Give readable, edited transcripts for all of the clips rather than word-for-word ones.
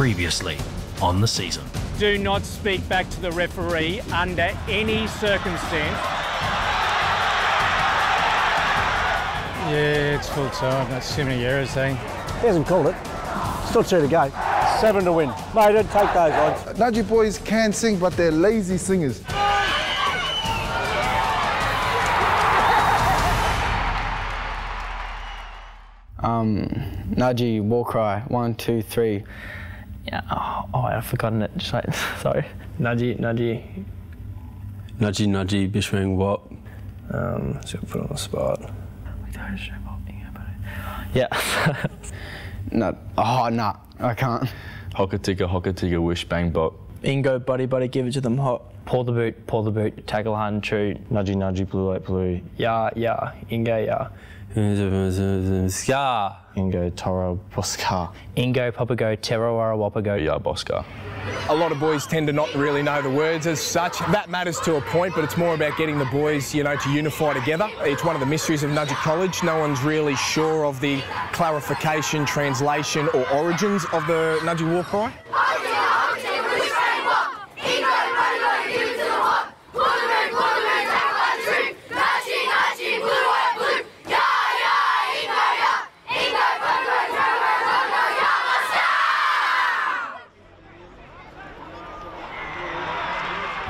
Previously on the season. Do not speak back to the referee under any circumstance. Yeah, it's full time. That's too many errors, eh? He hasn't called it. Still 2 to go. 7 to win. Mate, don't take those odds. Nudgee boys can sing, but they're lazy singers. Nudgee, war cry, 1, 2, 3. Yeah, I've forgotten it, just wait, sorry. Nudgee. Nudgee, Bishwing, what? So put on the spot. Yeah. No, I can't. Hocka, wish, bang, bop. Ingo, buddy, give it to them hot. Pull the boot, tackle hand, true. Nudgee, blue, light, blue. Yeah, Ingo, yeah. Ska. Ingo, Toro, Bosca. Ingo, Papago, Terrawara, Wapago. Yeah, Bosca. A lot of boys tend to not really know the words as such. That matters to a point, but it's more about getting the boys, to unify together. It's one of the mysteries of Nudgee College. No one's really sure of the clarification, translation or origins of the Nudgee war cry.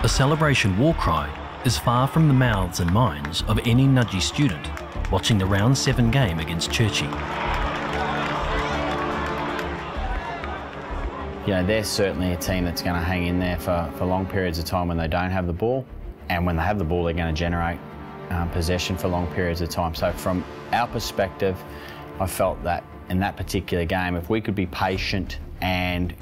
A celebration war cry is far from the mouths and minds of any Nudgee student watching the round 7 game against Churchie. They're certainly a team that's going to hang in there for long periods of time when they don't have the ball, and when they have the ball they're going to generate possession for long periods of time. So from our perspective, I felt that in that particular game, if we could be patient and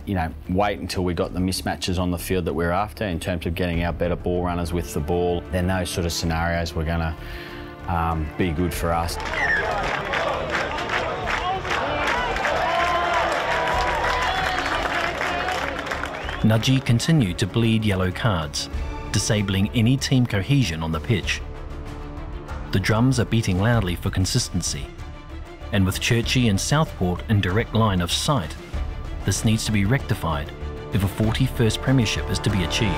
wait until we got the mismatches on the field that we're after in terms of getting our better ball runners with the ball, then those sort of scenarios were going to be good for us. Nudgee continued to bleed yellow cards, disabling any team cohesion on the pitch. The drums are beating loudly for consistency, and with Churchie and Southport in direct line of sight, this needs to be rectified if a 41st premiership is to be achieved.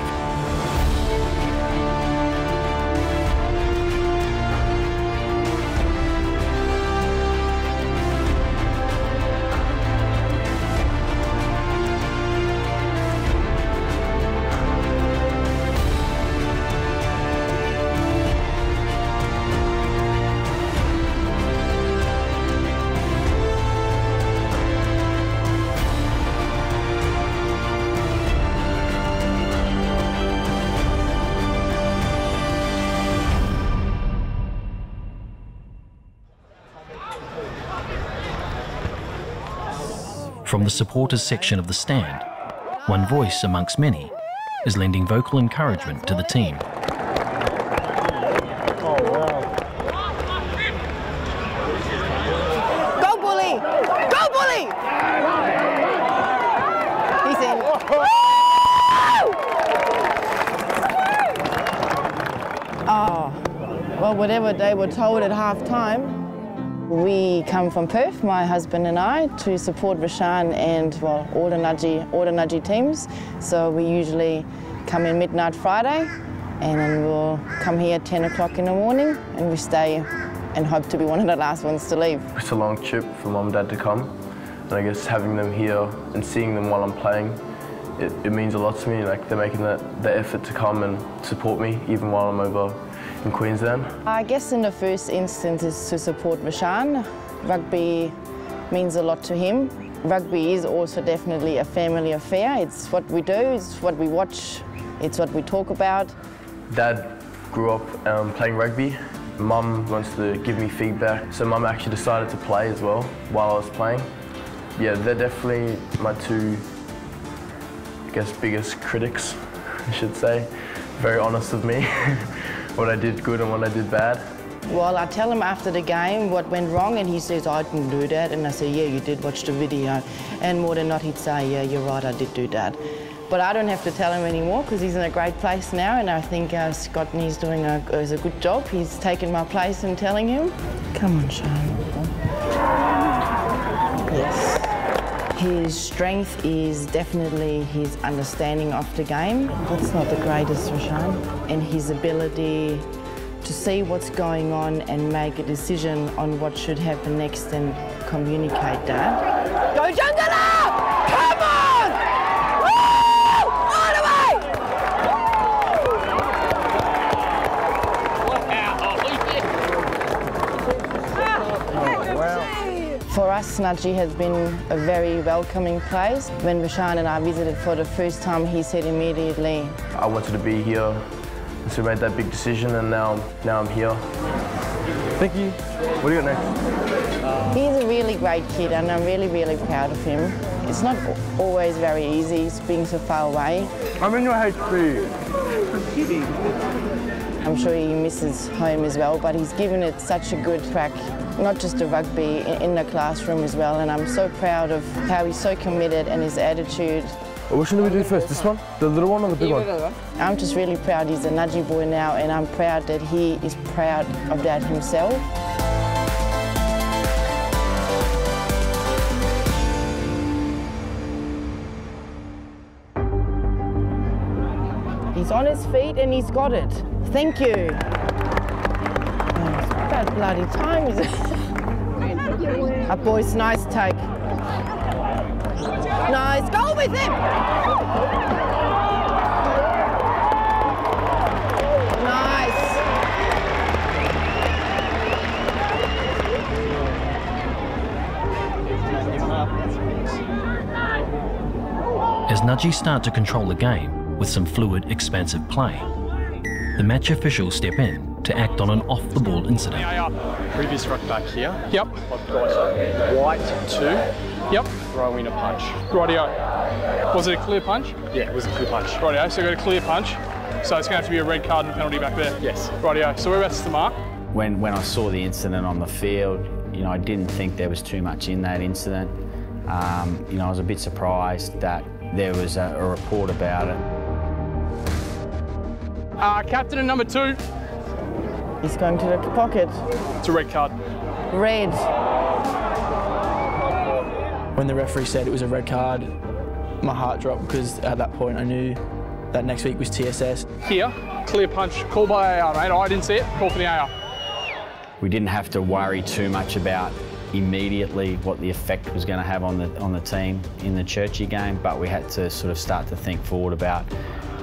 From the supporters section of the stand, one voice amongst many is lending vocal encouragement to the team. Oh, wow. Go, Bully! Go, Bully! He's in. Oh, well, whatever they were told at half-time. We come from Perth, my husband and I, to support Rashan and all the Nudgee teams. So we usually come in midnight Friday, and then we'll come here at 10 o'clock in the morning, and we stay and hope to be one of the last ones to leave. It's a long trip for Mum and Dad to come, and I guess having them here and seeing them while I'm playing, it means a lot to me. Like, they're making the effort to come and support me even while I'm over in Queensland. I guess in the first instance is to support Rashan. Rugby means a lot to him. Rugby is also definitely a family affair. It's what we do, it's what we watch, it's what we talk about. Dad grew up playing rugby. Mum wants to give me feedback, so Mum actually decided to play as well while I was playing. Yeah, they're definitely my two, I guess, biggest critics, I should say. Very honest with me. What I did good and what I did bad. Well, I tell him after the game what went wrong, and he says, I didn't do that. And I say, yeah, you did watch the video. And more than not, he'd say, yeah, you're right, I did do that. But I don't have to tell him anymore because he's in a great place now, and I think Scott and he's doing a good job. He's taken my place in telling him. Come on, Sean. Yes. His strength is definitely his understanding of the game. That's not the greatest, Rashaan. And his ability to see what's going on and make a decision on what should happen next and communicate that. Go Jungala! Come on! Woo! All the way! For us, Nudgee has been a very welcoming place. When Rashaan and I visited for the first time, he said immediately, I wanted to be here, so we made that big decision, and now I'm here. Thank you. What do you got next? He's a really great kid, and I'm really, really proud of him. It's not always very easy being so far away. I'm in your HP. I'm sure he misses home as well, but he's given it such a good crack, not just the rugby, in the classroom as well, and I'm so proud of how he's so committed and his attitude. Which one do we do first? This one? The little one or the big one? I'm just really proud he's a Nudgee boy now, and I'm proud that he is proud of that himself. He's on his feet and he's got it. Thank you. It's about bloody time, is it? Up boys, nice take. Nice, go with him! Nice. As Nudgee start to control the game with some fluid, expansive play, the match officials step in to act on an off-the-ball incident. Previous ruck back here. Yep. I've got white 2. Yep. Throwing a punch. Rightio. Was it a clear punch? Yeah, it was a clear punch. Rightio, so we've got a clear punch. So it's going to have to be a red card and a penalty back there? Yes. Rightio, so whereabouts is the mark? When I saw the incident on the field, you know, I didn't think there was too much in that incident. You know, I was a bit surprised that there was a report about it. Captain and number 2. He's going to the pocket. It's a red card. Red. When the referee said it was a red card, my heart dropped because at that point I knew that next week was TSS. Here, clear punch, call by AR, mate. I didn't see it, call for the AR. We didn't have to worry too much about immediately what the effect was going to have on the team in the Churchy game, but we had to sort of start to think forward about,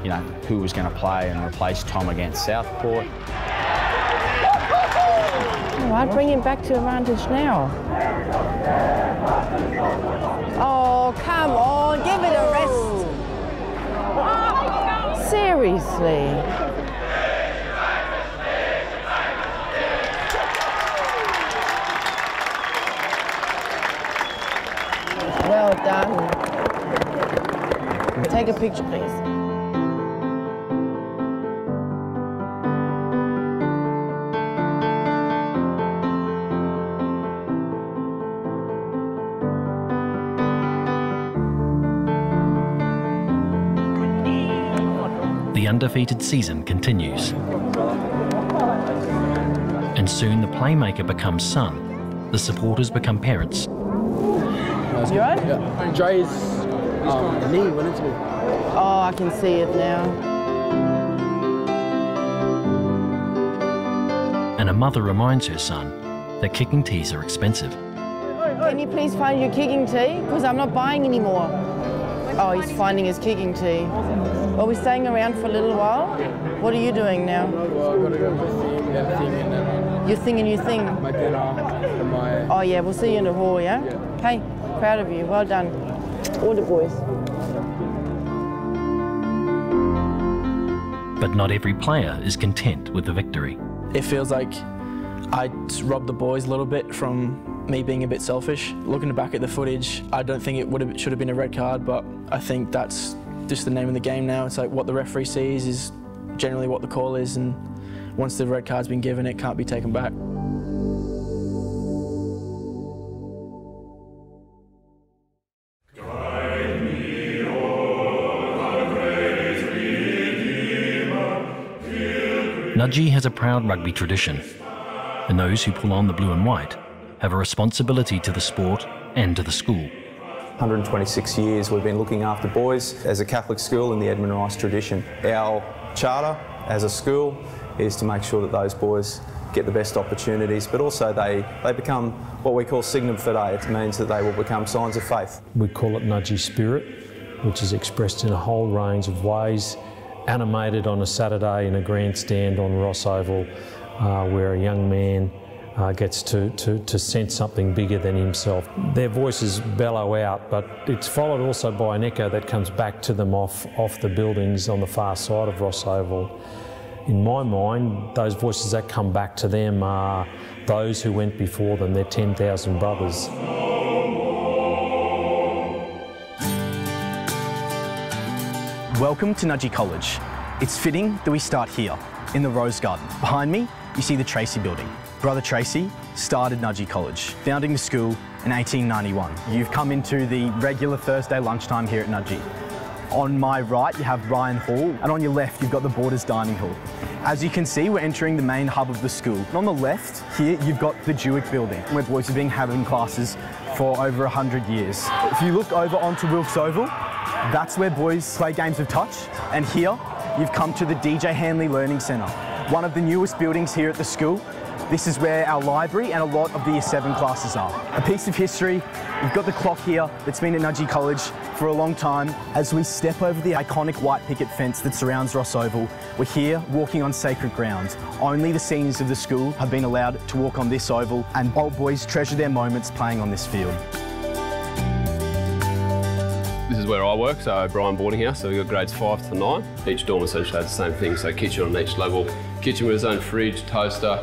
you know, who was going to play and replace Tom against Southport. All right, bring him back to advantage now. Oh, come on, give it a rest. Seriously. Well done. Take a picture, please. The undefeated season continues. And soon the playmaker becomes son, the supporters become parents. You right? Yeah. Dre's knee went into me. Oh, I can see it now. And a mother reminds her son that kicking tees are expensive. Can you please find your kicking tee? Because I'm not buying anymore. Oh, he's finding his kicking tee. Are we staying around for a little while? What are you doing now? Well, I've got to go for the thing and then... Your thing and your thing? My dinner and my... Oh yeah, we'll see you in the hall, yeah? Hey, proud of you, well done. All the boys. But not every player is content with the victory. It feels like I robbed the boys a little bit from me being a bit selfish. Looking back at the footage, I don't think it should have been a red card, but I think that's just the name of the game now. It's like what the referee sees is generally what the call is, and once the red card's been given, it can't be taken back. Nudgee has a proud rugby tradition, and those who pull on the blue and white have a responsibility to the sport and to the school. 126 years we've been looking after boys as a Catholic school in the Edmund Rice tradition. Our charter as a school is to make sure that those boys get the best opportunities, but also they become what we call signum fidei. It means that they will become signs of faith. We call it Nudgee Spirit, which is expressed in a whole range of ways, animated on a Saturday in a grandstand on Ross Oval, where a young man gets to sense something bigger than himself. Their voices bellow out, but it's followed also by an echo that comes back to them off the buildings on the far side of Ross Oval. In my mind, those voices that come back to them are those who went before them, their 10,000 brothers. Welcome to Nudgee College. It's fitting that we start here, in the Rose Garden. Behind me, you see the Tracy building. Brother Tracy started Nudgee College, founding the school in 1891. You've come into the regular Thursday lunchtime here at Nudgee. On my right, you have Ryan Hall, and on your left, you've got the Borders Dining Hall. As you can see, we're entering the main hub of the school. And on the left, here, you've got the Jewick building, where boys have been having classes for over 100 years. If you look over onto Wilkes Oval, that's where boys play games of touch. And here, you've come to the DJ Hanley Learning Centre, one of the newest buildings here at the school. This is where our library and a lot of the Year 7 classes are. A piece of history, we've got the clock here that's been at Nudgee College for a long time. As we step over the iconic white picket fence that surrounds Ross Oval, we're here walking on sacred ground. Only the seniors of the school have been allowed to walk on this oval, and old boys treasure their moments playing on this field. This is where I work, so Brian Boarding House, so we've got grades 5 to 9. Each dorm essentially has the same thing, so kitchen on each level. Kitchen with its own fridge, toaster,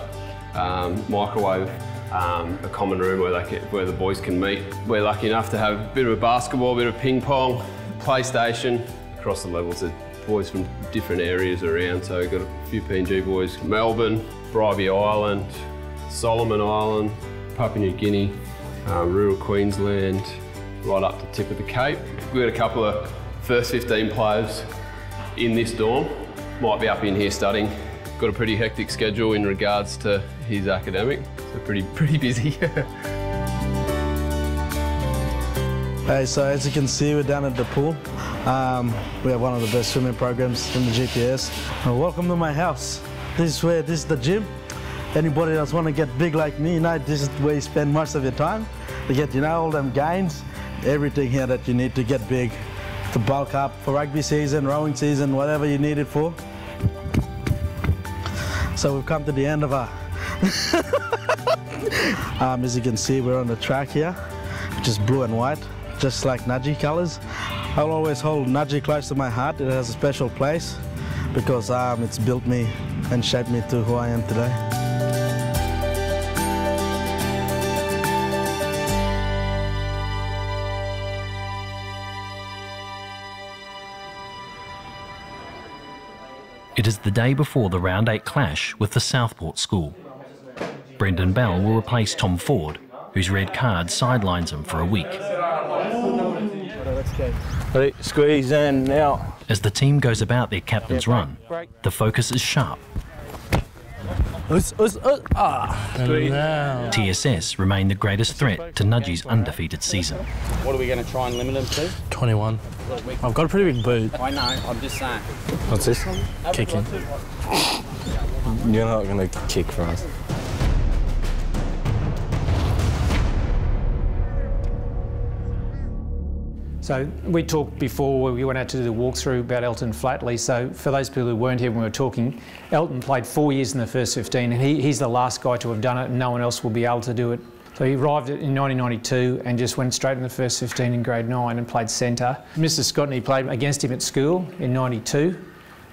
microwave, a common room where the boys can meet. We're lucky enough to have a bit of a basketball, a bit of ping pong, PlayStation. Across the levels, there's boys from different areas around, so we've got a few PNG boys from Melbourne, Bribey Island, Solomon Island, Papua New Guinea, rural Queensland, right up the tip of the Cape. We've got a couple of first 15 players in this dorm, might be up in here studying. Got a pretty hectic schedule in regards to his academic, so pretty busy. Hey, so as you can see, we're down at the pool. We have one of the best swimming programs in the GPS. Welcome to my house. This is the gym. Anybody that's want to get big like me, this is where you spend most of your time. You get, all them gains, everything here that you need to get big, to bulk up for rugby season, rowing season, whatever you need it for. So we've come to the end of our... as you can see, we're on the track here, which is blue and white, just like Nudgee colours. I'll always hold Nudgee close to my heart. It has a special place because it's built me and shaped me to who I am today. It is the day before the Round 8 clash with the Southport school. Brendan Bell will replace Tom Ford, whose red card sidelines him for a week. Ready, squeeze in now. As the team goes about their captain's run, the focus is sharp. TSS remain the greatest threat to Nudgee's undefeated season. What are we going to try and limit them to? 21. I've got a pretty big boot. I know, I'm just saying. What's this? Kicking. You're not going to kick for us. So we talked before, we went out to do the walkthrough about Elton Flatley. So for those people who weren't here when we were talking, Elton played 4 years in the first 15 and he's the last guy to have done it and no one else will be able to do it. So he arrived in 1992 and just went straight in the first 15 in grade 9 and played centre. Mr Scottney played against him at school in 92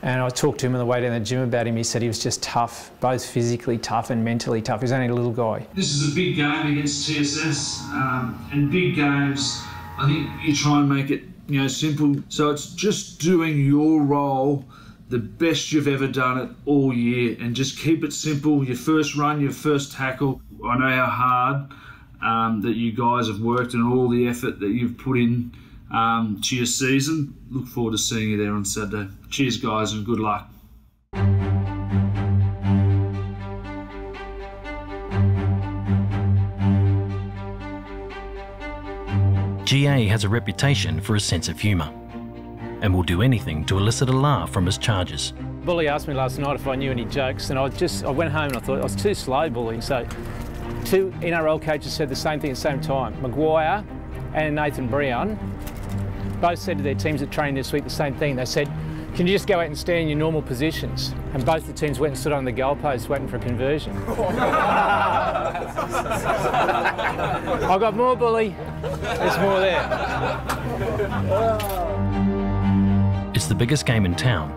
and I talked to him on the way down the gym about him. He said he was just tough, both physically tough and mentally tough. He's only a little guy. This is a big game against TSS and big games, I think you try and make it, simple. So it's just doing your role the best you've ever done it all year and just keep it simple. Your first run, your first tackle. I know how hard that you guys have worked and all the effort that you've put in to your season. Look forward to seeing you there on Saturday. Cheers, guys, and good luck. GA has a reputation for his sense of humour and will do anything to elicit a laugh from his charges. Bully asked me last night if I knew any jokes, and I went home and I thought I was too slow, Bully. So 2 NRL coaches said the same thing at the same time. Maguire and Nathan Brown both said to their teams at training this week the same thing. They said, can you just go out and stand in your normal positions? And both the teams went and stood on the goalpost waiting for a conversion. I've got more, Bully. There's more there. It's the biggest game in town,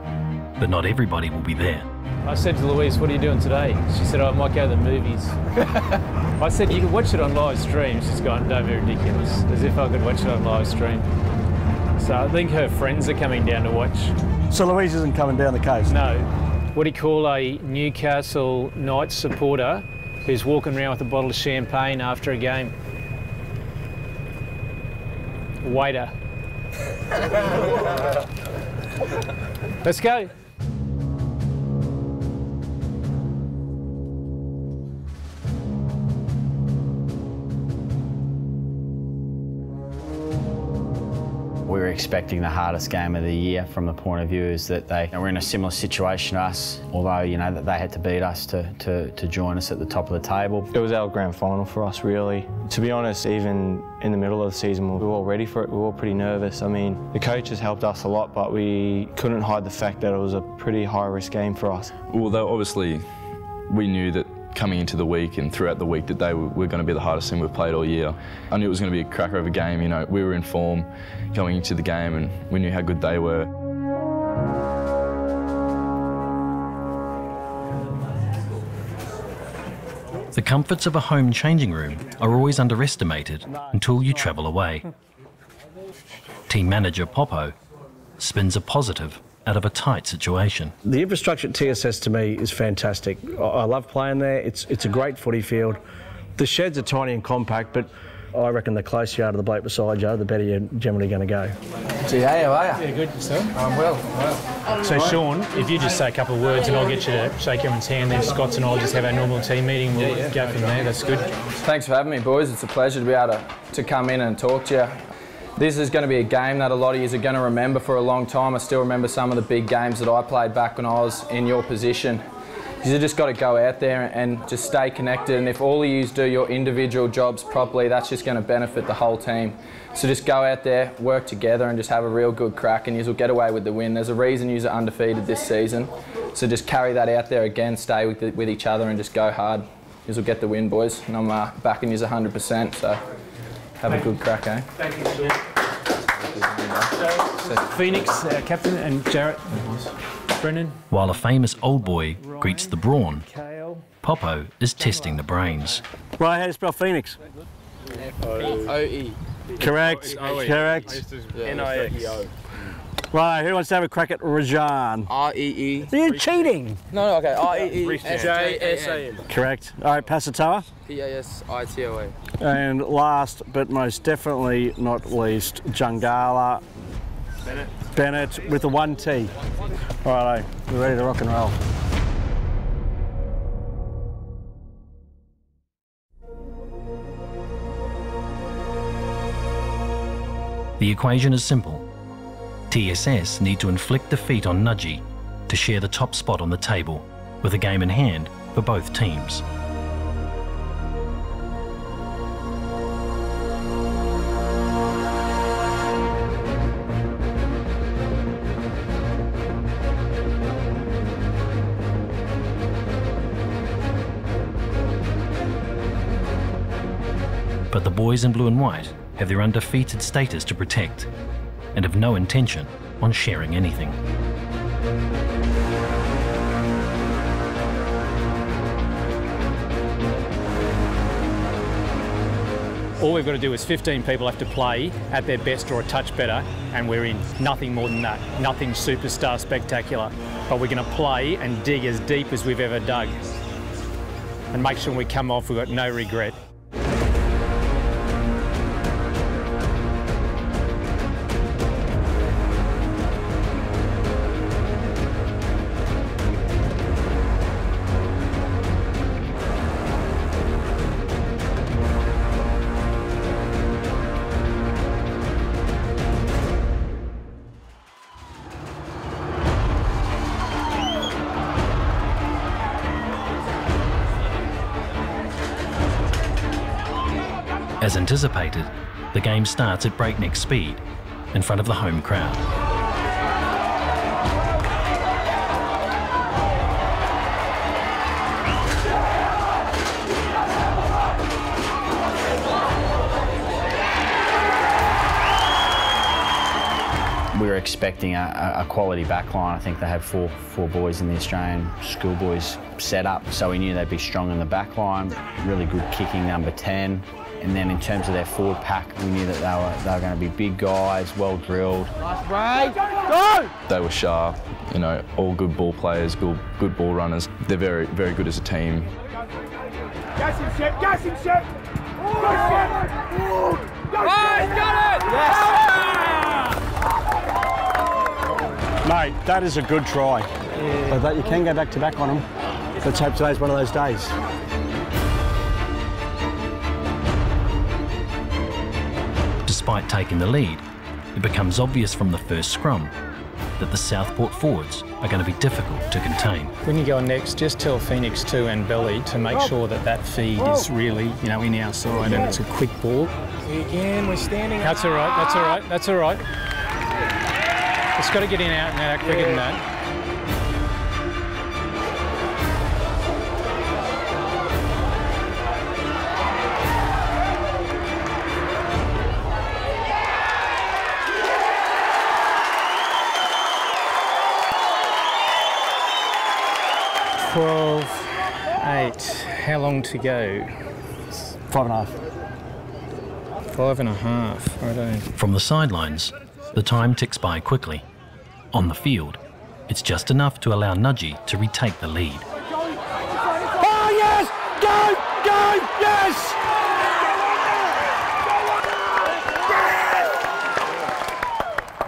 but not everybody will be there. I said to Louise, what are you doing today? She said, oh, I might go to the movies. I said, you can watch it on live stream. She's gone, don't be ridiculous, as if I could watch it on live stream. So I think her friends are coming down to watch. So Louise isn't coming down the coast? No. What do you call a Newcastle Knights supporter who's walking around with a bottle of champagne after a game? Waiter. Let's go. We were expecting the hardest game of the year from the point of view is that they were in a similar situation to us, although, you know, that they had to beat us to join us at the top of the table. It was our grand final for us, really. To be honest, even in the middle of the season, we were all ready for it. We were all pretty nervous. I mean, the coaches helped us a lot, but we couldn't hide the fact that it was a pretty high-risk game for us. Well, obviously, we knew that coming into the week and throughout the week that they were going to be the hardest team we've played all year. I knew it was going to be a cracker of a game. You know, we were in form going into the game and we knew how good they were. The comforts of a home changing room are always underestimated until you travel away. Team manager Popo spins a positive out of a tight situation. The infrastructure at TSS to me is fantastic. I love playing there. It's a great footy field. The sheds are tiny and compact, but I reckon the closer you are to the bloke beside you, the better you're generally going to go. GA, how are you? Yeah, good, yourself? I'm well. So Sean, if you just say a couple of words and I'll get you to shake everyone's hand, then Scott's and I'll just have our normal team meeting. We'll go from there. That's good. Thanks for having me, boys. It's a pleasure to be able to come in and talk to you. This is going to be a game that a lot of you are going to remember for a long time. I still remember some of the big games that I played back when I was in your position. You just got to go out there and just stay connected, and if all of you do your individual jobs properly, that's just going to benefit the whole team. So just go out there, work together and just have a real good crack and you'll get away with the win. There's a reason you're undefeated this season. So just carry that out there again, stay with each other and just go hard. You'll get the win, boys. And I'm backing you 100%, so have a good crack, eh? Thank you, Sean. Phoenix, captain, and Jarrett, Brennan. While a famous old boy greets the brawn, Popo is testing the brains. Right, how do you spell Phoenix? F-O-E. Correct, correct. N-I-X. Right, who wants to have a crack at Rajan? R-E-E. You're cheating. No, okay, R-E-E-S-J-S-A-N. Correct. All right, Pasatoa. P-A-S-I-T-O-A. And last but most definitely not least, Jungala Bennett with a 1T. All right, we're ready to rock and roll. The equation is simple. TSS need to inflict defeat on Nudgee to share the top spot on the table, with a game in hand for both teams. But the boys in blue and white have their undefeated status to protect and have no intention on sharing anything. All we've got to do is 15 people have to play at their best or a touch better, and we're in. Nothing more than that. Nothing superstar spectacular. But we're going to play and dig as deep as we've ever dug. And make sure when we come off, we've got no regret. As anticipated, the game starts at breakneck speed in front of the home crowd. We were expecting a quality backline. I think they had four boys in the Australian schoolboys set up, so we knew they'd be strong in the backline. Really good kicking number 10. And then in terms of their forward pack, we knew that they were going to be big guys, well drilled. Nice break, go! They were sharp, you know, all good ball players, good ball runners. They're very, very good as a team. Gas him, Shep, gas him, Shep! Go, Shep! Go, Shep! Got it! Yes! Mate, that is a good try. But you can go back to back on them. Let's hope today's one of those days. Despite taking the lead, it becomes obvious from the first scrum that the Southport forwards are going to be difficult to contain. When you go next, just tell Phoenix 2 and Belly to make sure that that feed is really, you know, in our side and it's a quick ball. Again, we're standing. That's all right, that's all right, that's all right. It's got to get in out and out quicker than that. How long to go? 5.5. 5.5, righto. From the sidelines, the time ticks by quickly. On the field, it's just enough to allow Nudgee to retake the lead. Oh, yes! Go! Go! Yes!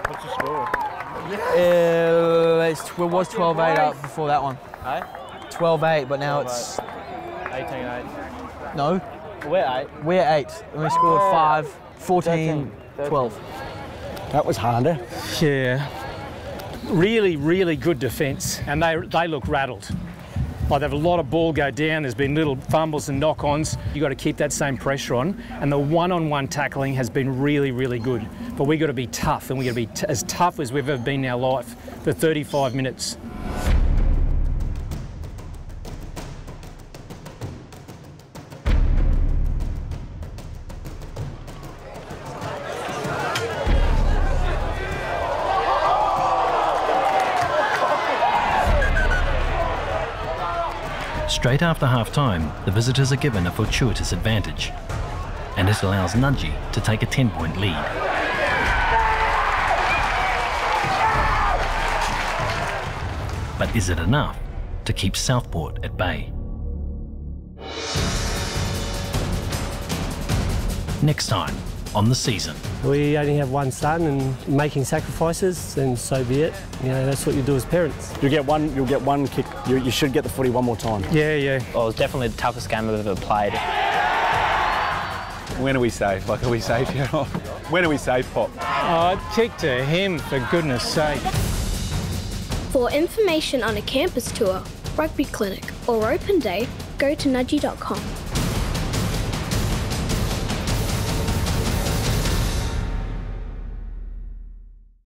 What's the score? It was 12-8 up before that one. 12-8, but now it's 18-8. No. We're 8. We're 8. And we scored 5, 14, 12. That was harder. Yeah. Really, really good defence, and they look rattled. Like they've had a lot of ball go down, there's been little fumbles and knock-ons. You've got to keep that same pressure on, and the one-on-one tackling has been really, really good. But we've got to be tough, and we've got to be as tough as we've ever been in our life for 35 minutes. Straight after half-time, the visitors are given a fortuitous advantage, and it allows Nudgee to take a 10-point lead. But is it enough to keep Southport at bay? Next time on The Season. We only have one son, and making sacrifices, and so be it. You know, that's what you do as parents. You'll get one kick. You should get the footy one more time. Yeah, yeah. Well, it was definitely the toughest game I've ever played. When are we safe? Like, are we safe here? When are we safe, Pop? Oh, kick to him, for goodness sake. For information on a campus tour, rugby clinic or open day, go to nudgee.com.